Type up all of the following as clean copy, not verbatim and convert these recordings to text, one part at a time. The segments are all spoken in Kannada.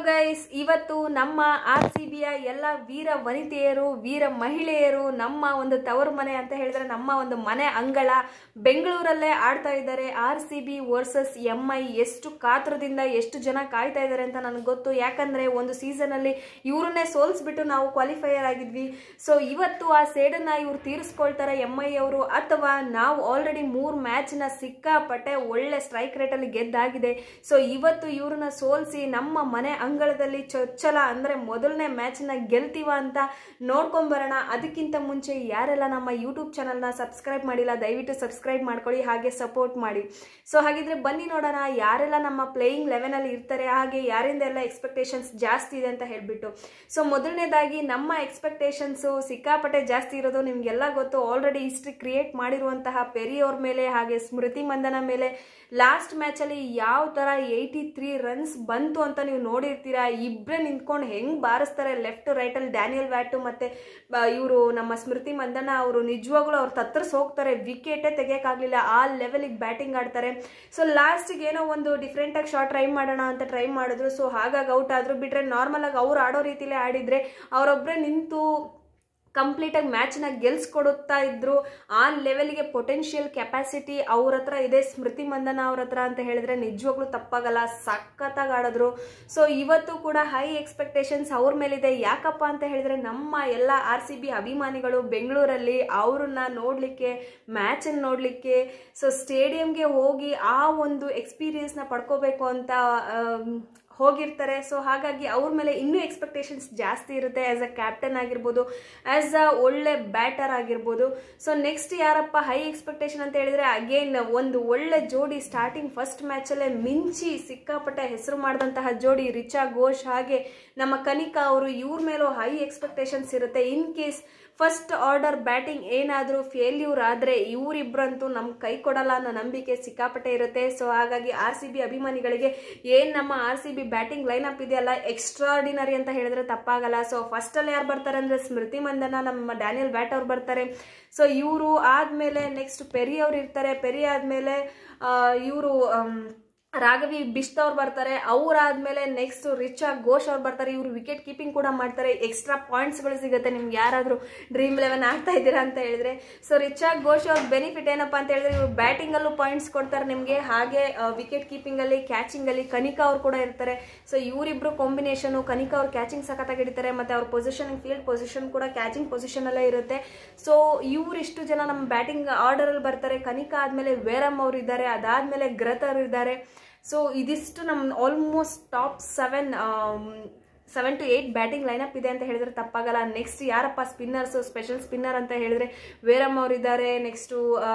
ಗೈಸ್, ಇವತ್ತು ನಮ್ಮ RCBಯ ಎಲ್ಲ ವೀರ ವನಿತೆಯರು, ವೀರ ಮಹಿಳೆಯರು ನಮ್ಮ ಒಂದು ತವರು ಮನೆ ಅಂತ ಹೇಳಿದ್ರೆ ನಮ್ಮ ಒಂದು ಮನೆ ಅಂಗಳ ಬೆಂಗಳೂರಲ್ಲೇ ಆಡ್ತಾ ಇದ್ದಾರೆ. RCB versus MI. ಎಷ್ಟು ಕಾತರದಿಂದ ಎಷ್ಟು ಜನ ಕಾಯ್ತಾ ಇದ್ದಾರೆ ಅಂತ ನನಗೆ ಗೊತ್ತು. ಯಾಕಂದ್ರೆ ಒಂದು ಸೀಸನ್ ಅಲ್ಲಿ ಇವ್ರನ್ನೇ ಸೋಲ್ಸ್ಬಿಟ್ಟು ನಾವು ಕ್ವಾಲಿಫೈಯರ್ ಆಗಿದ್ವಿ. ಸೊ ಇವತ್ತು ಆ ಸೇಡನ್ನ ಇವ್ರು ತೀರಿಸ್ಕೊಳ್ತಾರೆ MI ಅವರು, ಅಥವಾ ನಾವು ಆಲ್ರೆಡಿ 3 ಮ್ಯಾಚ್ ನ ಸಿಕ್ಕಾಪಟ್ಟೆ ಒಳ್ಳೆ ಸ್ಟ್ರೈಕ್ ರೇಟ್ ಅಲ್ಲಿ ಗೆದ್ದಾಗಿದೆ. ಸೊ ಇವತ್ತು ಇವ್ರನ್ನ ಸೋಲ್ಸಿ ನಮ್ಮ ಮನೆ ಅಂಗಳದಲ್ಲಿ ಚೊಚ್ಚಲ ಅಂದ್ರೆ ಮೊದಲನೇ ಮ್ಯಾಚ್ ನ ಗೆಲ್ತೀವ ಅಂತ ನೋಡ್ಕೊಂಡ್ ಬರೋಣ. ಅದಕ್ಕಿಂತ ಮುಂಚೆ ಯಾರೆಲ್ಲ ನಮ್ಮ ಯೂಟ್ಯೂಬ್ ಚಾನಲ್ ನ ಸಬ್ಸ್ಕ್ರೈಬ್ ಮಾಡಿಲ್ಲ ದಯವಿಟ್ಟು ಸಬ್ಸ್ಕ್ರೈಬ್ ಮಾಡ್ಕೊಳ್ಳಿ, ಹಾಗೆ ಸಪೋರ್ಟ್ ಮಾಡಿ. ಸೊ ಹಾಗಿದ್ರೆ ಬನ್ನಿ ನೋಡೋಣ ಯಾರೆಲ್ಲ ನಮ್ಮ ಪ್ಲೇಯಿಂಗ್ 11 ಅಲ್ಲಿ ಇರ್ತಾರೆ, ಹಾಗೆ ಯಾರಿಂದ ಎಲ್ಲ ಎಕ್ಸ್ಪೆಕ್ಟೇಷನ್ಸ್ ಜಾಸ್ತಿ ಇದೆ ಅಂತ ಹೇಳ್ಬಿಟ್ಟು. ಸೊ ಮೊದಲನೇದಾಗಿ ನಮ್ಮ ಎಕ್ಸ್ಪೆಕ್ಟೇಷನ್ಸ್ ಸಿಕ್ಕಾಪಟ್ಟೆ ಜಾಸ್ತಿ ಇರೋದು ನಿಮ್ಗೆಲ್ಲ ಗೊತ್ತು. ಆಲ್ರೆಡಿ ಹಿಸ್ಟ್ರಿ ಕ್ರಿಯೇಟ್ ಮಾಡಿರುವಂತಹ ಪೆರಿ ಅವ್ರ ಮೇಲೆ ಹಾಗೆ ಸ್ಮೃತಿ ಮಂದನ ಮೇಲೆ ಲಾಸ್ಟ್ ಮ್ಯಾಚ್ ಅಲ್ಲಿ ಯಾವ ತರ 83 ರನ್ಸ್ ಬಂತು ಅಂತ ನೀವು ನೋಡಿರ್ತೀರಾ. ಇಬ್ರೇ ನಿಂತ್ಕೊಂಡು ಹೆಂಗ್ ಬಾರಿಸ್ತಾರೆ ಲೆಫ್ಟ್ ರೈಟ್ ಅಲ್ಲಿ ಡ್ಯಾನಿಯಲ್ ವ್ಯಾಟು ಮತ್ತೆ ಇವರು ನಮ್ಮ ಸ್ಮೃತಿ ಮಂದನ ಅವರು ನಿಜವಾಗ್ಲೂ ಅವ್ರು ತತ್ತರ್ಸ್ ಹೋಗ್ತಾರೆ, ವಿಕೆಟೇ ತೆಗಿಯಕ್ಕಾಗ್ಲಿಲ್ಲ, ಆ ಲೆವೆಲಿಗೆ ಬ್ಯಾಟಿಂಗ್ ಆಡ್ತಾರೆ. ಸೊ ಲಾಸ್ಟ್ಗೆ ಏನೋ ಒಂದು ಡಿಫ್ರೆಂಟ್ ಆಗಿ ಶಾಟ್ ಟ್ರೈ ಮಾಡೋಣ ಅಂತ ಟ್ರೈ ಮಾಡಿದ್ರು. ಸೊ ಹಾಗಾಗಿ ಔಟ್ ಆದ್ರು. ಬಿಟ್ರೆ ನಾರ್ಮಲ್ ಆಗಿ ಅವ್ರು ಆಡೋ ರೀತಿಲೇ ಆಡಿದ್ರೆ ಅವರೊಬ್ಬರೇ ನಿಂತು ಕಂಪ್ಲೀಟ್ ಆಗಿ ಮ್ಯಾಚ್ ನ ಗೆಲ್ಸ್ಕೊಡುತ್ತಾ ಇದ್ರು. ಆ ಲೆವೆಲ್ಗೆ ಪೊಟೆನ್ಶಿಯಲ್ ಕೆಪಾಸಿಟಿ ಅವ್ರ ಹತ್ರ ಇದೆ ಸ್ಮೃತಿ ಮಂದನ ಅವ್ರ ಹತ್ರ ಅಂತ ಹೇಳಿದ್ರೆ ನಿಜವಾಗ್ಲೂ ತಪ್ಪಾಗಲ್ಲ, ಸಖತ್ತಾಗಿ ಆಡಿದ್ರು. ಸೊ ಇವತ್ತು ಕೂಡ ಹೈ ಎಕ್ಸ್ಪೆಕ್ಟೇಷನ್ಸ್ ಅವ್ರ ಮೇಲಿದೆ. ಯಾಕಪ್ಪ ಅಂತ ಹೇಳಿದ್ರೆ ನಮ್ಮ ಎಲ್ಲ RCB ಅಭಿಮಾನಿಗಳು ಬೆಂಗಳೂರಲ್ಲಿ ಅವ್ರನ್ನ ನೋಡ್ಲಿಕ್ಕೆ, ಮ್ಯಾಚ್ ಅನ್ನು ನೋಡ್ಲಿಕ್ಕೆ, ಸೊ ಸ್ಟೇಡಿಯಂಗೆ ಹೋಗಿ ಆ ಒಂದು ಎಕ್ಸ್ಪೀರಿಯನ್ಸ್ ನ ಪಡ್ಕೋಬೇಕು ಅಂತ ಹೋಗಿರ್ತಾರೆ. ಸೊ ಹಾಗಾಗಿ ಅವ್ರ ಮೇಲೆ ಇನ್ನೂ ಎಕ್ಸ್ಪೆಕ್ಟೇಷನ್ಸ್ ಜಾಸ್ತಿ ಇರುತ್ತೆ. ಆಸ್ ಅ ಕ್ಯಾಪ್ಟನ್ ಆಗಿರ್ಬೋದು, ಆಸ್ ಅ ಒಳ್ಳೆ ಬ್ಯಾಟರ್ ಆಗಿರ್ಬೋದು. ಸೊ ನೆಕ್ಸ್ಟ್ ಯಾರಪ್ಪ ಹೈ ಎಕ್ಸ್ಪೆಕ್ಟೇಷನ್ ಅಂತ ಹೇಳಿದ್ರೆ ಅಗೇನ್ ಒಂದು ಒಳ್ಳೆ ಜೋಡಿ ಸ್ಟಾರ್ಟಿಂಗ್ ಫಸ್ಟ್ ಮ್ಯಾಚ್ ಅಲ್ಲೇ ಮಿಂಚಿ ಸಿಕ್ಕಾಪಟ್ಟೆ ಹೆಸರು ಮಾಡಿದಂತಹ ಜೋಡಿ ರಿಚಾ ಘೋಷ್ ಹಾಗೆ ನಮ್ಮ ಕನಿಕಾ ಅವರು. ಇವ್ರ ಮೇಲೂ ಹೈ ಎಕ್ಸ್ಪೆಕ್ಟೇಷನ್ಸ್ ಇರುತ್ತೆ. In case first order batting ಏನಾದರೂ ಫೇಲ್ಯೂರ್ ಆದರೆ ಇವರಿಬ್ಬರಂತೂ ನಮ್ಗೆ ಕೈ ಕೊಡಲ್ಲ ಅನ್ನೋ ನಂಬಿಕೆ ಸಿಕ್ಕಾಪಟ್ಟೆ ಇರುತ್ತೆ. ಸೊ ಹಾಗಾಗಿ RCB ಅಭಿಮಾನಿಗಳಿಗೆ ಏನು ನಮ್ಮ RCB ಬ್ಯಾಟಿಂಗ್ ಲೈನ್ ಅಪ್ ಇದೆಯಲ್ಲ ಎಕ್ಸ್ಟ್ರಾರ್ಡಿನರಿ ಅಂತ ಹೇಳಿದ್ರೆ ತಪ್ಪಾಗಲ್ಲ. ಸೊ ಫಸ್ಟ್ ಅಲ್ಲಿ ಯಾರು ಬರ್ತಾರೆ ಅಂದ್ರೆ ಸ್ಮೃತಿ ಮಂದನ, ನಮ್ಮ ಡ್ಯಾನಿಯಲ್ ವ್ಯಾಟ್ ಅವ್ರು ಬರ್ತಾರೆ. ಸೊ ಇವರು ಆದ್ಮೇಲೆ ನೆಕ್ಸ್ಟ್ ಪೆರಿ ಅವ್ರು ಇರ್ತಾರೆ. ಪೆರಿ ಆದ್ಮೇಲೆ ಇವರು ರಾಘವಿ ಬಿಷ್ಟ್ ಅವ್ರು ಬರ್ತಾರೆ. ಅವ್ರಾದ್ಮೇಲೆ ನೆಕ್ಸ್ಟ್ ರಿಚಾ ಘೋಷ್ ಅವ್ರು ಬರ್ತಾರೆ. ಇವರು ವಿಕೆಟ್ ಕೀಪಿಂಗ್ ಕೂಡ ಮಾಡ್ತಾರೆ. ಎಕ್ಸ್ಟ್ರಾ ಪಾಯಿಂಟ್ಸ್ಗಳು ಸಿಗುತ್ತೆ ನಿಮ್ಗೆ ಯಾರಾದ್ರೂ ಡ್ರೀಮ್ 11 ಆಗ್ತಾ ಇದ್ದೀರಾ ಅಂತ ಹೇಳಿದ್ರೆ. ಸೊ ರಿಚಾ ಘೋಷ್ ಅವ್ರ ಬೆನಿಫಿಟ್ ಏನಪ್ಪಾ ಅಂತ ಹೇಳಿದ್ರೆ ಇವರು ಬ್ಯಾಟಿಂಗ್ ಅಲ್ಲೂ ಪಾಯಿಂಟ್ಸ್ ಕೊಡ್ತಾರೆ ನಿಮ್ಗೆ, ಹಾಗೆ ವಿಕೆಟ್ ಕೀಪಿಂಗ್ ಅಲ್ಲಿ ಕ್ಯಾಚಿಂಗ್ ಅಲ್ಲಿ ಕನಿಕಾ ಅವ್ರು ಕೂಡ ಇರ್ತಾರೆ. ಸೊ ಇವರಿಬ್ರು ಕಾಂಬಿನೇಷನ್, ಕನಿಕಾ ಅವ್ರು ಕ್ಯಾಚಿಂಗ್ ಸಖತ್ತಾಗಿ ಹಿಡಿತಾರೆ, ಮತ್ತೆ ಅವ್ರ ಪೊಸಿಷನ್ ಫೀಲ್ಡ್ ಪೊಸಿಷನ್ ಕೂಡ ಕ್ಯಾಚಿಂಗ್ ಪೊಸಿಷನ್ ಅಲ್ಲೇ ಇರುತ್ತೆ. ಸೊ ಇವರಿಷ್ಟು ಜನ ನಮ್ಮ ಬ್ಯಾಟಿಂಗ್ ಆರ್ಡರ್ ಅಲ್ಲಿ ಬರ್ತಾರೆ. ಕನಿಕಾ ಆದ್ಮೇಲೆ ವೇರಮ್ ಅವ್ರು ಇದ್ದಾರೆ, ಅದಾದ್ಮೇಲೆ ಗ್ರತ್ ಅವ್ರು ಇದ್ದಾರೆ. ಸೊ ಇದಿಷ್ಟು ನಮ್ಮ almost top 7 to 8 batting lineup ಇದೆ ಅಂತ ಹೇಳಿದ್ರೆ ತಪ್ಪಾಗಲ್ಲ. ನೆಕ್ಸ್ಟ್ ಯಾರಪ್ಪ ಸ್ಪಿನ್ನರ್ಸ್, ಸ್ಪೆಷಲ್ ಸ್ಪಿನ್ನರ್ ಅಂತ ಹೇಳಿದ್ರೆ ವೇರಮ್ ಅವ್ರು ಇದ್ದಾರೆ, ನೆಕ್ಸ್ಟ್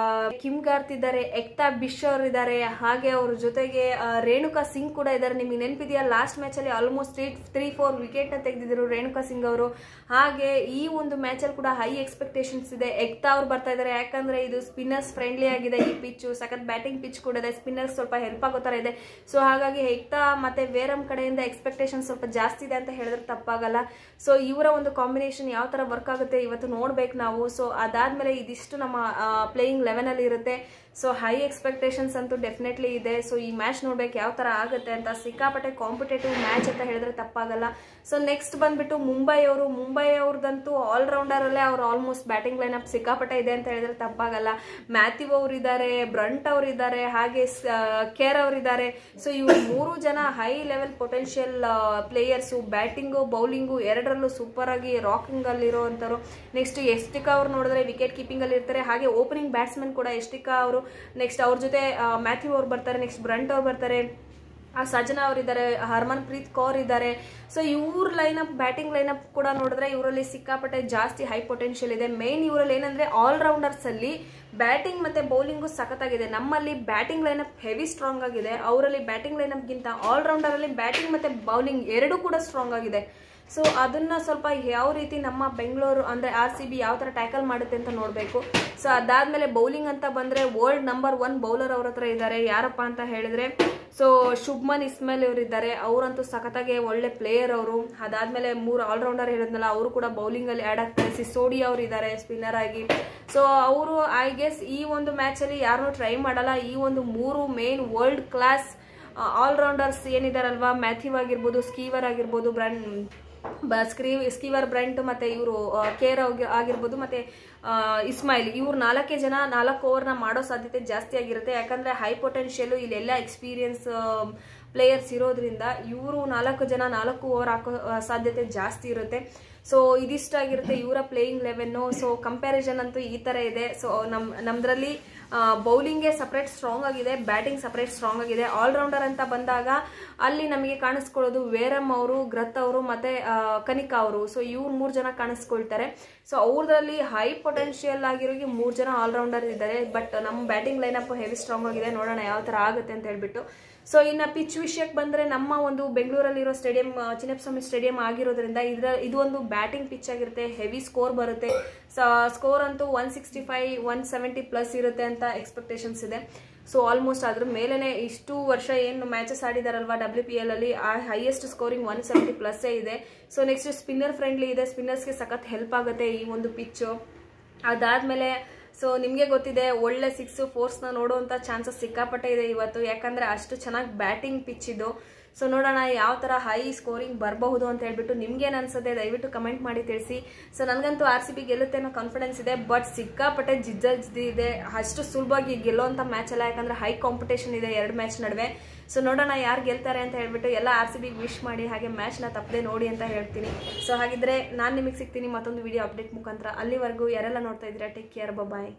ಕಿಮ್ ಗಾರ್ತ್ ಇದ್ದಾರೆ, ಎಕ್ತಾ ಬಿಶ್ ಅವರು ಇದ್ದಾರೆ, ಹಾಗೆ ಅವ್ರ ಜೊತೆಗೆ ರೇಣುಕಾ ಸಿಂಗ್ ಕೂಡ ಇದ್ದಾರೆ. ನಿಮಗೆ ನೆನಪಿದೆಯಾ ಲಾಸ್ಟ್ ಮ್ಯಾಚ್ ಅಲ್ಲಿ ಆಲ್ಮೋಸ್ಟ್ 3-4 ವಿಕೆಟ್ ನ ತೆಗೆದಿದ್ರು ರೇಣುಕಾ ಸಿಂಗ್ ಅವರು. ಹಾಗೆ ಈ ಒಂದು ಮ್ಯಾಚ್ ಅಲ್ಲಿ ಕೂಡ ಹೈ ಎಕ್ಸ್ಪೆಕ್ಟೇಷನ್ಸ್ ಇದೆ. ಎಕ್ತಾ ಅವ್ರು ಬರ್ತಾ ಇದ್ದಾರೆ, ಯಾಕಂದ್ರೆ ಇದು ಸ್ಪಿನ್ನರ್ಸ್ ಫ್ರೆಂಡ್ಲಿ ಆಗಿದೆ. ಈ ಪಿಚ್ ಸಖತ್ ಬ್ಯಾಟಿಂಗ್ ಪಿಚ್ ಕೂಡ ಇದೆ, ಸ್ಪಿನ್ನರ್ಸ್ ಸ್ವಲ್ಪ ಹೆಲ್ಪ್ ಆಗೋ ತರ ಇದೆ. ಸೊ ಹಾಗಾಗಿ ಎಕ್ತಾ ಮತ್ತೆ ವೇರಮ್ ಕಡೆಯಿಂದ ಎಕ್ಸ್ಪೆಕ್ಟೇಷನ್ ಸ್ವಲ್ಪ ಜಾಸ್ತಿ ಇದೆ ಅಂತ ಹೇಳಿದ್ರೆ ತಪ್ಪಾಗಲ್ಲ. ಸೊ ಇವರ ಒಂದು ಕಾಂಬಿನೇಷನ್ ಯಾವ ತರ ವರ್ಕ್ ಆಗುತ್ತೆ ಇವತ್ತು ನೋಡ್ಬೇಕು ನಾವು. ಸೊ ಅದಾದ್ಮೇಲೆ ಇದಿಷ್ಟು ನಮ್ಮ ಪ್ಲೇಯಿಂಗ್ 11 ಅಲ್ಲಿ ಇರುತ್ತೆ. ಸೊ ಹೈ ಎಕ್ಸ್ಪೆಕ್ಟೇಷನ್ಸ್ ಅಂತೂ ಡೆಫಿನೆಟ್ಲಿ ಇದೆ. ಸೊ ಈ ಮ್ಯಾಚ್ ನೋಡ್ಬೇಕು ಯಾವ ತರ ಆಗುತ್ತೆ ಅಂತ. ಸಿಕ್ಕಾಪಟ್ಟೆ ಕಾಂಪಿಟೇಟಿವ್ ಮ್ಯಾಚ್ ಅಂತ ಹೇಳಿದ್ರೆ ತಪ್ಪಾಗಲ್ಲ. ಸೊ ನೆಕ್ಸ್ಟ್ ಬಂದ್ಬಿಟ್ಟು ಮುಂಬೈ ಅವ್ರದಂತೂ ಆಲ್ರೌಂಡರ್ ಅಲ್ಲೇ ಅವ್ರು ಆಲ್ಮೋಸ್ಟ್ ಬ್ಯಾಟಿಂಗ್ ಲೈನ್ ಅಪ್ ಸಿಕ್ಕಾಪಟ್ಟೆ ಇದೆ ಅಂತ ಹೇಳಿದ್ರೆ ತಪ್ಪಾಗಲ್ಲ. ಮ್ಯಾಥ್ಯೂ ಅವ್ರು ಇದ್ದಾರೆ, ಬ್ರಂಟ್ ಅವ್ರು ಇದ್ದಾರೆ, ಹಾಗೆ ಕೇರ್ ಅವ್ರು ಇದ್ದಾರೆ. ಸೊ ಇವ್ರು 3 ಜನ high level potential players. Batting bowling ಎರಡರಲ್ಲೂ ಸೂಪರ್ ಆಗಿ ರಾಕಿಂಗ್ ಅಲ್ಲಿ ಇರೋವಂಥವ್ರು. ನೆಕ್ಸ್ಟ್ ಎಸ್ಟಿಕಾ ಅವ್ರು ನೋಡಿದ್ರೆ ವಿಕೆಟ್ ಕೀಪಿಂಗ್ ಅಲ್ಲಿ ಇರ್ತಾರೆ, ಹಾಗೆ ಓಪನಿಂಗ್ ಬ್ಯಾಟ್ಸ್ಮನ್ ಕೂಡ ಎಸ್ಟಿಕಾ ಅವರು. ನೆಕ್ಸ್ಟ್ ಅವ್ರ ಜೊತೆ ಮ್ಯಾಥ್ಯೂ ಅವ್ರು ಬರ್ತಾರೆ, ನೆಕ್ಸ್ಟ್ ಬ್ರಂಟ್ ಅವ್ರು ಬರ್ತಾರೆ, ಸಜನಾ ಅವರಿದ್ದಾರೆ, ಹರ್ಮನ್ ಪ್ರೀತ್ ಕೌರ್ ಇದ್ದಾರೆ. ಸೊ ಇವ್ರ ಲೈನಪ್ ಬ್ಯಾಟಿಂಗ್ ಲೈನಪ್ ಕೂಡ ನೋಡಿದ್ರೆ ಇವರಲ್ಲಿ ಸಿಕ್ಕಾಪಟ್ಟೆ ಜಾಸ್ತಿ ಹೈ ಪೊಟೆನ್ಶಿಯಲ್ ಇದೆ. ಮೇನ್ ಇವರಲ್ಲಿ ಏನಂದ್ರೆ ಆಲ್ರೌಂಡರ್ಸ್ ಅಲ್ಲಿ ಬ್ಯಾಟಿಂಗ್ ಮತ್ತೆ ಬೌಲಿಂಗು ಸಖತ್ತಾಗಿದೆ. ನಮ್ಮಲ್ಲಿ ಬ್ಯಾಟಿಂಗ್ ಲೈನಪ್ ಹೆವಿ ಸ್ಟ್ರಾಂಗ್ ಆಗಿದೆ, ಅವರಲ್ಲಿ ಬ್ಯಾಟಿಂಗ್ ಲೈನಪ್ ಗಿಂತ ಆಲ್ರೌಂಡರ್ ಅಲ್ಲಿ ಬ್ಯಾಟಿಂಗ್ ಮತ್ತೆ ಬೌಲಿಂಗ್ ಎರಡೂ ಕೂಡ ಸ್ಟ್ರಾಂಗ್ ಆಗಿದೆ. ಸೊ ಅದನ್ನ ಸ್ವಲ್ಪ ಯಾವ ರೀತಿ ನಮ್ಮ ಬೆಂಗಳೂರು ಅಂದ್ರೆ RCB ಯಾವ ತರ ಟ್ಯಾಕಲ್ ಮಾಡುತ್ತೆ ಅಂತ ನೋಡ್ಬೇಕು. ಸೊ ಅದಾದ್ಮೇಲೆ ಬೌಲಿಂಗ್ ಅಂತ ಬಂದ್ರೆ ವರ್ಲ್ಡ್ ನಂಬರ್ 1 ಬೌಲರ್ ಅವ್ರ ಹತ್ರ ಇದ್ದಾರೆ. ಯಾರಪ್ಪ ಅಂತ ಹೇಳಿದ್ರೆ ಸೊ ಶುಭ್ಮನ್ ಇಸ್ಮಾಯಿಲ್ ಅವರು ಇದ್ದಾರೆ. ಅವರಂತೂ ಸಖತ್ತಾಗಿ ಒಳ್ಳೆ ಪ್ಲೇಯರ್ ಅವರು. ಅದಾದ್ಮೇಲೆ 3 ಆಲ್ರೌಂಡರ್ ಹೇಳಿದ್ನಲ್ಲ ಅವರು ಕೂಡ ಬೌಲಿಂಗ್ ಅಲ್ಲಿ ಆಡ್ ಆಗ್ತಾರೆ. ಸಿಸೋಡಿಯಾ ಅವರು ಇದ್ದಾರೆ ಸ್ಪಿನ್ನರ್ ಆಗಿ. ಸೊ ಅವರು ಐ ಗೆಸ್ ಈ ಒಂದು ಮ್ಯಾಚ್ ಅಲ್ಲಿ ಯಾರನ್ನೂ ಟ್ರೈ ಮಾಡಲ್ಲ. ಈ ಒಂದು 3 ಮೇನ್ ವರ್ಲ್ಡ್ ಕ್ಲಾಸ್ ಆಲ್ರೌಂಡರ್ಸ್ ಏನಿದಾರಲ್ವಾ, ಮ್ಯಾಥ್ಯೂ ಆಗಿರ್ಬೋದು, ಸ್ಕೀವರ್ ಆಗಿರ್ಬೋದು, ಸ್ಕೀವರ್ ಬ್ರೆಂಟ್ ಮತ್ತೆ ಇವರು ಕೇರ್ ಆಗಿರ್ಬೋದು, ಮತ್ತೆ ಇಸ್ಮಾಯಿಲ್, ಇವ್ರು 4 ಜನ 4 ಓವರ್ನ ಮಾಡೋ ಸಾಧ್ಯತೆ ಜಾಸ್ತಿ ಆಗಿರುತ್ತೆ. ಯಾಕಂದ್ರೆ ಹೈ ಪೊಟೆನ್ಷಿಯಲ್ ಇಲ್ಲೆಲ್ಲ ಎಕ್ಸ್ಪೀರಿಯನ್ಸ್ ಪ್ಲೇಯರ್ಸ್ ಇರೋದ್ರಿಂದ ಇವರು 4 ಜನ 4 ಓವರ್ ಹಾಕೋ ಸಾಧ್ಯತೆ ಜಾಸ್ತಿ ಇರುತ್ತೆ. ಸೊ ಇದಿಷ್ಟಾಗಿರುತ್ತೆ ಇವರ ಪ್ಲೇಯಿಂಗ್ 11. ಸೊ ಕಂಪ್ಯಾರಿಸನ್ ಅಂತೂ ಈ ತರ ಇದೆ. ಸೊ ನಮ್ದ್ರಲ್ಲಿ ಬೌಲಿಂಗ್ಗೆ ಸಪ್ರೇಟ್ ಸ್ಟ್ರಾಂಗ್ ಆಗಿದೆ, ಬ್ಯಾಟಿಂಗ್ ಸಪ್ರೇಟ್ ಸ್ಟ್ರಾಂಗ್ ಆಗಿದೆ. ಆಲ್ರೌಂಡರ್ ಅಂತ ಬಂದಾಗ ಅಲ್ಲಿ ನಮಗೆ ಕಾಣಿಸ್ಕೊಳ್ಳೋದು ವೇರಮ್ ಅವರು, ಗ್ರತ್ ಅವರು ಮತ್ತೆ ಕನಿಕಾ ಅವರು. ಸೊ ಇವ್ರು 3 ಜನ ಕಾಣಿಸ್ಕೊಳ್ತಾರೆ. ಸೊ ಅವ್ರದ್ರಲ್ಲಿ ಹೈ ಪೊಟೆನ್ಷಿಯಲ್ ಆಗಿರೋಗಿ 3 ಜನ ಆಲ್ರೌಂಡರ್ ಇದ್ದಾರೆ. ಬಟ್ ನಮ್ಮ ಬ್ಯಾಟಿಂಗ್ ಲೈನಪ್ ಹೆವಿ ಸ್ಟ್ರಾಂಗ್ ಆಗಿದೆ. ನೋಡೋಣ ಯಾವ ತರ ಆಗುತ್ತೆ ಅಂತ ಹೇಳ್ಬಿಟ್ಟು. ಸೊ ಇನ್ನು ಪಿಚ್ ವಿಷಯಕ್ಕೆ ಬಂದ್ರೆ ನಮ್ಮ ಒಂದು ಬೆಂಗಳೂರಲ್ಲಿರೋ ಸ್ಟೇಡಿಯಂ ಚಿನ್ನಸ್ವಾಮಿ ಸ್ಟೇಡಿಯಂ ಆಗಿರೋದ್ರಿಂದ ಇದು ಒಂದು ಬ್ಯಾಟಿಂಗ್ ಪಿಚ್ ಆಗಿರುತ್ತೆ. ಹೆವಿ ಸ್ಕೋರ್ ಬರುತ್ತೆ. ಸ್ಕೋರ್ ಅಂತೂ 165 170 ಪ್ಲಸ್ ಇರುತ್ತೆ ಅಂತ ಎಕ್ಸ್ಪೆಕ್ಟೇಷನ್ಸ್ ಇದೆ. ಸೊ ಆಲ್ಮೋಸ್ಟ್ ಅದ್ರ ಮೇಲೆನೆ ಇಷ್ಟು ವರ್ಷ ಏನು ಮ್ಯಾಚಸ್ ಆಡಿದಾರಲ್ವಾ WPL ಅಲ್ಲಿ, ಆ ಹೈಯೆಸ್ಟ್ ಸ್ಕೋರಿಂಗ್ 170 ಪ್ಲಸ್ ಇದೆ. ಸೊ ನೆಕ್ಸ್ಟ್ ಸ್ಪಿನ್ನರ್ ಫ್ರೆಂಡ್ಲಿ ಇದೆ. ಸ್ಪಿನ್ನರ್ಸ್ಗೆ ಸಖತ್ ಹೆಲ್ಪ್ ಆಗುತ್ತೆ ಈ ಒಂದು ಪಿಚ್ಚು. ಅದಾದ್ಮೇಲೆ ಸೊ ನಿಮಗೆ ಗೊತ್ತಿದೆ, ಒಳ್ಳೆ 6 4ನ ನೋಡುವಂಥ ಚಾನ್ಸಸ್ ಸಿಕ್ಕಾಪಟ್ಟೆ ಇದೆ ಇವತ್ತು. ಯಾಕಂದ್ರೆ ಅಷ್ಟು ಚೆನ್ನಾಗಿ ಬ್ಯಾಟಿಂಗ್ ಪಿಚ್ ಇದು. ಸೊ ನೋಡೋಣ ಯಾವ ತರ ಹೈ ಸ್ಕೋರಿಂಗ್ ಬರಬಹುದು ಅಂತ ಹೇಳ್ಬಿಟ್ಟು. ನಿಮ್ಗೇನು ಅನ್ಸುತ್ತೆ ದಯವಿಟ್ಟು ಕಮೆಂಟ್ ಮಾಡಿ ತಿಳಿಸಿ. ಸೊ ನನಗಂತೂ RCB ಗೆಲ್ಲುತ್ತೆ ಅನ್ನೋ ಕಾನ್ಫಿಡೆನ್ಸ್ ಇದೆ. ಬಟ್ ಸಿಕ್ಕಾಪಟ್ಟೆ ಜಿದ್ದಿ ಇದೆ. ಅಷ್ಟು ಸುಲಭವಾಗಿ ಗೆಲ್ಲೋಂಥ ಮ್ಯಾಚ್ ಅಲ್ಲ. ಯಾಕಂದ್ರೆ ಹೈ ಕಾಂಪಿಟೇಷನ್ ಇದೆ 2 ಮ್ಯಾಚ್ ನಡುವೆ. ಸೊ ನೋಡೋಣ ಯಾರು ಗೆಲ್ತಾರೆ ಅಂತ ಹೇಳ್ಬಿಟ್ಟು. ಎಲ್ಲ RCB ವಿಶ್ ಮಾಡಿ, ಹಾಗೆ ಮ್ಯಾಚ್ನ ತಪ್ಪದೆ ನೋಡಿ ಅಂತ ಹೇಳ್ತೀನಿ. ಸೊ ಹಾಗಿದ್ರೆ ನಾನು ನಿಮಗೆ ಸಿಗ್ತೀನಿ ಮತ್ತೊಂದು ವಿಡಿಯೋ ಅಪ್ಡೇಟ್ ಮುಖಾಂತರ. ಅಲ್ಲಿವರೆಗೂ ಯಾರೆಲ್ಲ ನೋಡ್ತಾ ಇದ್ದೀರಾ, ಟೇಕ್ ಕೇರ್, ಬಾಯ್.